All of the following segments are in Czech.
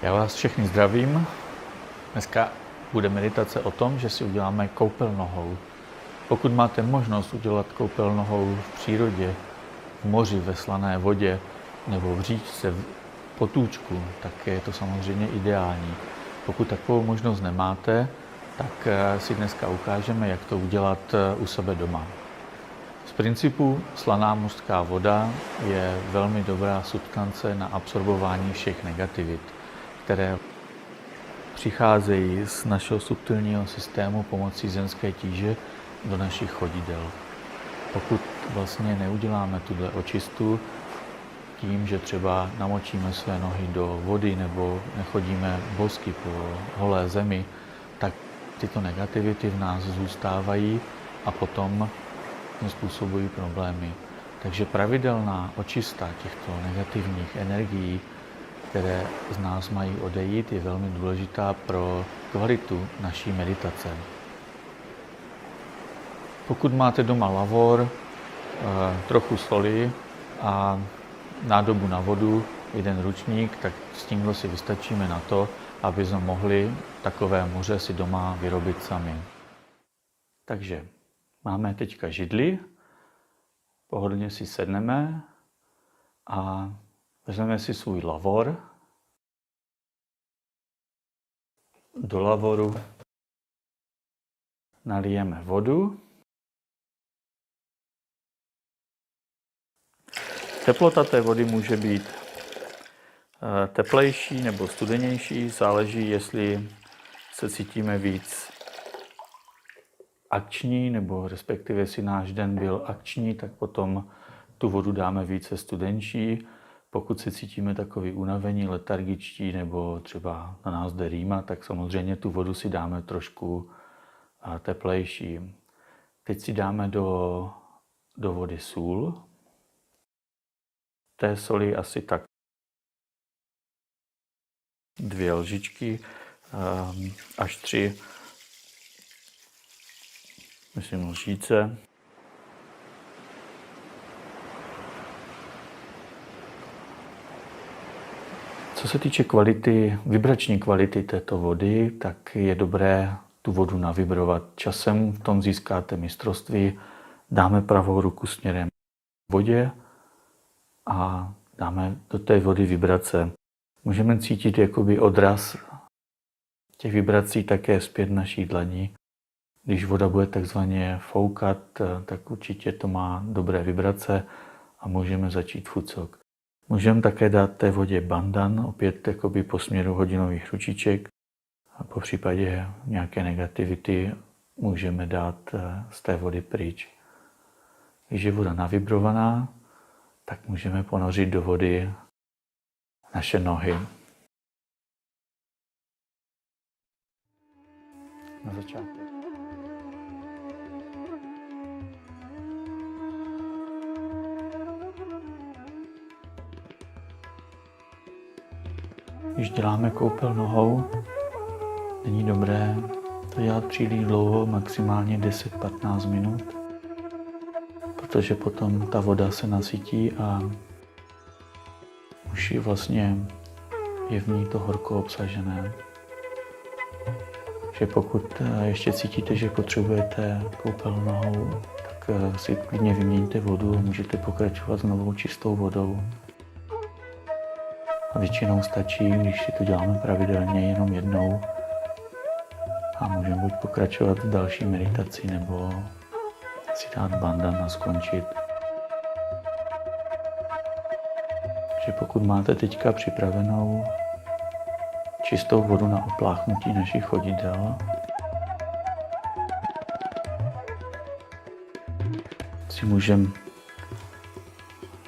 Já vás všechny zdravím. Dneska bude meditace o tom, že si uděláme koupel nohou. Pokud máte možnost udělat koupel nohou v přírodě, v moři, ve slané vodě nebo v říčce, v potůčku, tak je to samozřejmě ideální. Pokud takovou možnost nemáte, tak si dneska ukážeme, jak to udělat u sebe doma. Z principu slaná mořská voda je velmi dobrá substance na absorbování všech negativit, které přicházejí z našeho subtilního systému pomocí zemské tíže do našich chodidel. Pokud vlastně neuděláme tuhle očistu tím, že třeba namočíme své nohy do vody nebo nechodíme bosky po holé zemi, tak tyto negativity v nás zůstávají a potom způsobují problémy. Takže pravidelná očista těchto negativních energií, které z nás mají odejít, je velmi důležitá pro kvalitu naší meditace. Pokud máte doma lavor, trochu soli a nádobu na vodu, jeden ručník, tak s tímhle si vystačíme na to, aby jsme mohli takové moře si doma vyrobit sami. Takže máme teďka židli, pohodlně si sedneme a vezmeme si svůj lavor. Do lavoru nalijeme vodu. Teplota té vody může být teplejší nebo studenější, záleží, jestli se cítíme víc akční, nebo respektive jestli náš den byl akční, tak potom tu vodu dáme více studenčí. Pokud se cítíme takový unavení, letargičtí nebo třeba na nás jde rýma, tak samozřejmě tu vodu si dáme trošku teplejší. Teď si dáme do vody sůl. Té soli asi tak 2 lžičky až 3, myslím lžíce. Co se týče vibrační kvality této vody, tak je dobré tu vodu navibrovat. Časem v tom získáte mistrovství. Dáme pravou ruku směrem k vodě a dáme do té vody vibrace. Můžeme cítit jakoby odraz těch vibrací také zpět naší dlaní. Když voda bude takzvaně foukat, tak určitě to má dobré vibrace a můžeme začít fucok. Můžeme také dát té vodě bandan, opět jakoby po směru hodinových ručiček. A po případě nějaké negativity můžeme dát z té vody pryč. Když je voda navibrovaná, tak můžeme ponořit do vody naše nohy. Na začátek. Když děláme koupel nohou, není dobré to dělat příliš dlouho, maximálně 10-15 minut, protože potom ta voda se nasytí a už vlastně je v ní to horko obsažené. Že pokud ještě cítíte, že potřebujete koupel nohou, tak si klidně vyměňte vodu a můžete pokračovat s novou čistou vodou. A většinou stačí, když si to děláme pravidelně jenom jednou a můžeme buď pokračovat v další meditaci nebo si dát bandan a skončit. Že pokud máte teďka připravenou čistou vodu na opláchnutí našich chodidel, si můžeme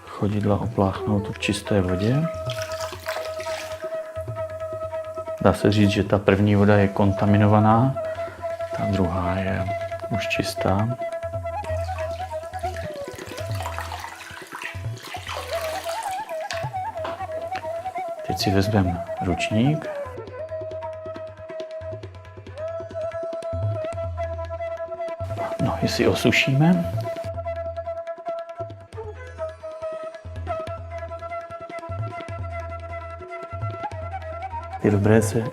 chodidla opláchnout v čisté vodě. Dá se říct, že ta první voda je kontaminovaná, ta druhá je už čistá. Teď si vezmeme ručník. Nohy si osušíme. Je dobré se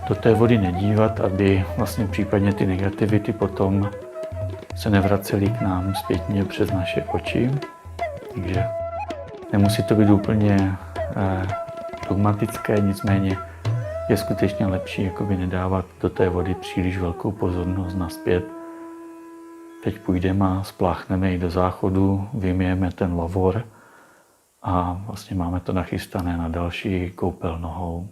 do té vody nedívat, aby vlastně případně ty negativity potom se nevracely k nám zpětně přes naše oči. Takže nemusí to být úplně dogmatické, nicméně je skutečně lepší jakoby nedávat do té vody příliš velkou pozornost nazpět. Teď půjdeme a spláchneme i do záchodu, vymijeme ten lavor a vlastně máme to nachystané na další koupel nohou.